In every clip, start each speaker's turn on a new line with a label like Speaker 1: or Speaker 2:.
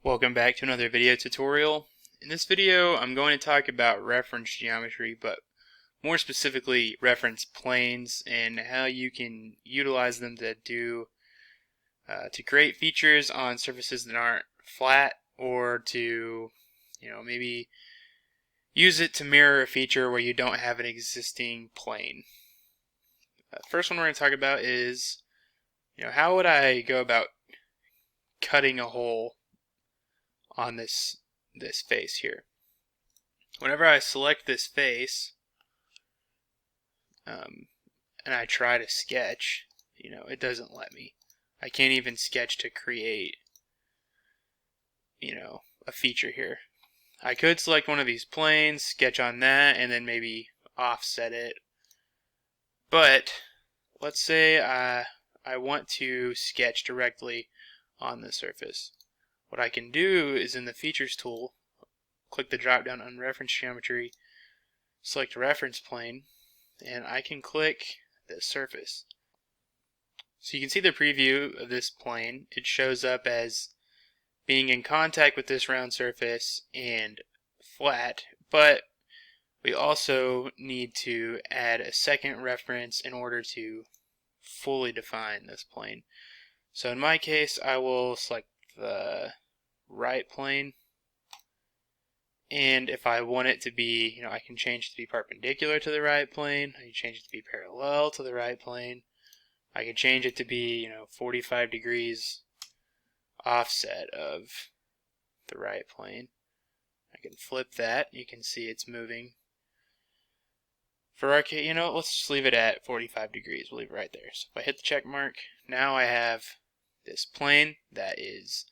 Speaker 1: Welcome back to another video tutorial. In this video I'm going to talk about reference geometry, but more specifically reference planes and how you can utilize them to create features on surfaces that aren't flat, or to maybe use it to mirror a feature where you don't have an existing plane. First one we're going to talk about is how would I go about cutting a hole on this face here. Whenever I select this face and I try to sketch, it doesn't let me. I can't even sketch to create a feature here. I could select one of these planes, sketch on that, and then maybe offset it. But let's say I want to sketch directly on the surface. What I can do is, in the Features tool, click the drop down on Reference Geometry, select Reference Plane, and I can click this surface. So you can see the preview of this plane. It shows up as being in contact with this round surface and flat, but we also need to add a second reference in order to fully define this plane. So in my case, I will select the right plane, and if I want it to be, I can change it to be perpendicular to the right plane, I can change it to be parallel to the right plane, I can change it to be 45 degrees offset of the right plane. I can flip that, you can see it's moving. For our case, let's just leave it at 45 degrees, we'll leave it right there. So if I hit the check mark, now I have this plane that is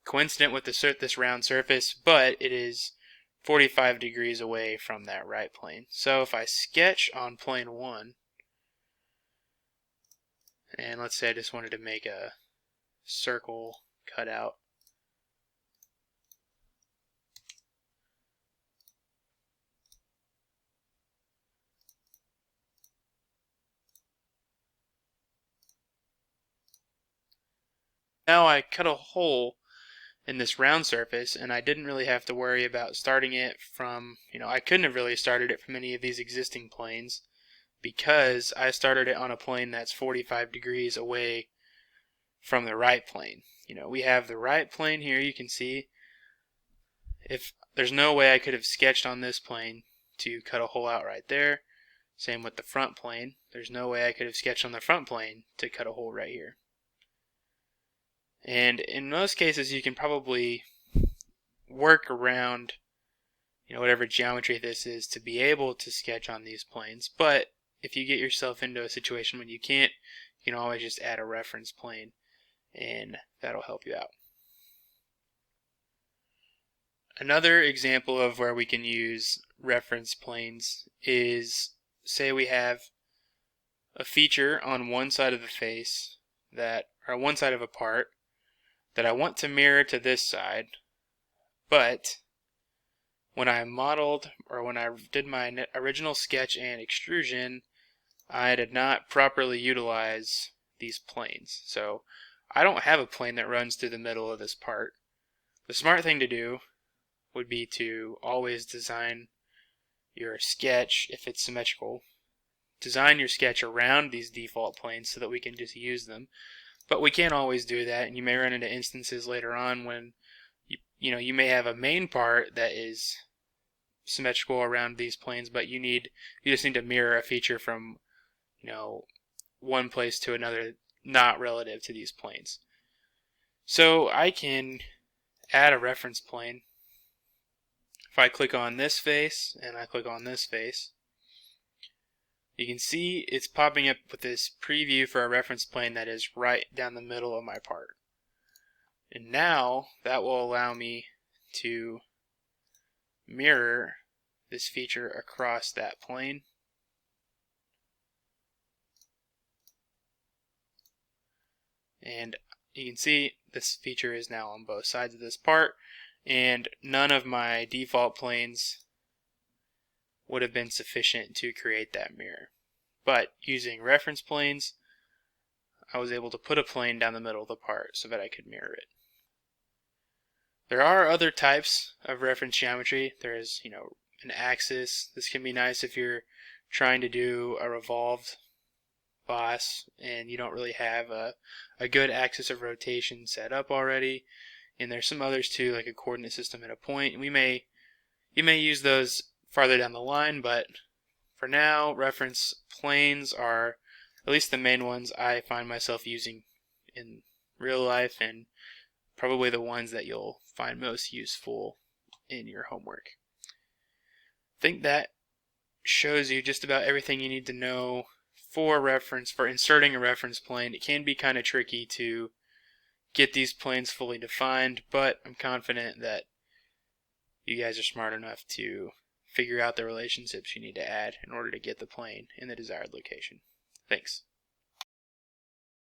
Speaker 1: coincident with this round surface, but it is 45 degrees away from that right plane. So if I sketch on plane 1, and let's say I just wanted to make a circle cutout, now I cut a hole in this round surface, and I didn't really have to worry about starting it from, I couldn't have really started it from any of these existing planes, because I started it on a plane that's 45 degrees away from the right plane. We have the right plane here, you can see. If there's no way I could have sketched on this plane to cut a hole out right there. Same with the front plane. There's no way I could have sketched on the front plane to cut a hole right here. And in most cases, you can probably work around whatever geometry this is to be able to sketch on these planes. But if you get yourself into a situation when you can't, you can always just add a reference plane, and that'll help you out. Another example of where we can use reference planes is, say we have a feature on one side of the face or one side of a part that I want to mirror to this side, but when I modeled, or when I did my original sketch and extrusion, I did not properly utilize these planes. So I don't have a plane that runs through the middle of this part. The smart thing to do would be to always design your sketch, if it's symmetrical, design your sketch around these default planes so that we can just use them. But we can't always do that, and you may run into instances later on when you may have a main part that is symmetrical around these planes, but you just need to mirror a feature from one place to another, not relative to these planes. So I can add a reference plane. If I click on this face and I click on this face, you can see it's popping up with this preview for a reference plane that is right down the middle of my part. And now that will allow me to mirror this feature across that plane. And you can see this feature is now on both sides of this part, and none of my default planes would have been sufficient to create that mirror. But using reference planes, I was able to put a plane down the middle of the part so that I could mirror it. There are other types of reference geometry. There's, an axis. This can be nice if you're trying to do a revolved boss and you don't really have a good axis of rotation set up already. And there's some others too, like a coordinate system and a point. And you may use those farther down the line, but for now, reference planes are at least the main ones I find myself using in real life, and probably the ones that you'll find most useful in your homework. I think that shows you just about everything you need to know for inserting a reference plane. It can be kind of tricky to get these planes fully defined, but I'm confident that you guys are smart enough to figure out the relationships you need to add in order to get the plane in the desired location. Thanks.